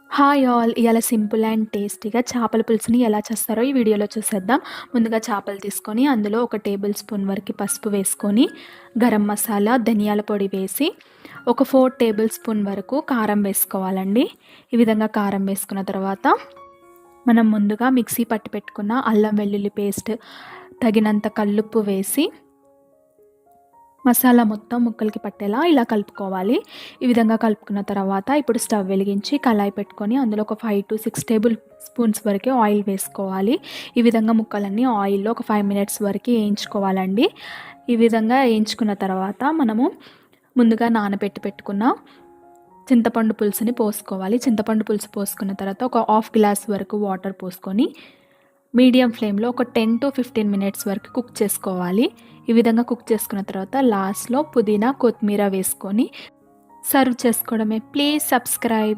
Hi all! ఇయాల simple and టేస్టీగా చేపల పులుసుని ఎలా చేస్తారో ఈ వీడియోలో చూసేద్దాం. ముందుగా చేపలు తీసుకొని అందులో ఒక టేబుల్ స్పూన్ వరకు పసుపు వేసుకొని, గరం మసాలా, ధనియాల పొడి వేసి ఒక 4 టేబుల్ స్పూన్ వరకు కారం వేసుకోవాలండి. ఈ విధంగా కారం వేసుకున్న తర్వాత మనం ముందుగా మిక్సీ పట్టి పెట్టుకున్న అల్లం వెల్లుల్లి పేస్ట్, తగినంత కల్లుప్పు వేసి మసాలా మొత్తం ముక్కలకి పట్టేలా ఇలా కలుపుకోవాలి. ఈ విధంగా కలుపుకున్న తర్వాత ఇప్పుడు స్టవ్ వెలిగించి కళాయి పెట్టుకొని అందులో ఒక 5-6 టేబుల్ స్పూన్స్ వరకు ఆయిల్ వేసుకోవాలి. ఈ విధంగా ముక్కలన్నీ ఆయిల్‌లో ఒక 5 మినిట్స్ వరకు వేయించుకోవాలండి. ఈ విధంగా వేయించుకున్న తర్వాత మనము ముందుగా నానబెట్టి పెట్టుకున్న చింతపండు పులుసుని పోసుకోవాలి. చింతపండు పులుసు పోసుకున్న తర్వాత ఒక హాఫ్ గ్లాస్ వరకు వాటర్ పోసుకొని మీడియం ఫ్లేమ్లో ఒక 10-15 మినిట్స్ వరకు కుక్ చేసుకోవాలి. ఈ విధంగా కుక్ చేసుకున్న తర్వాత లాస్ట్‌లో పుదీనా, కొత్తిమీర వేసుకొని సర్వ్ చేసుకోవడమే. Please subscribe.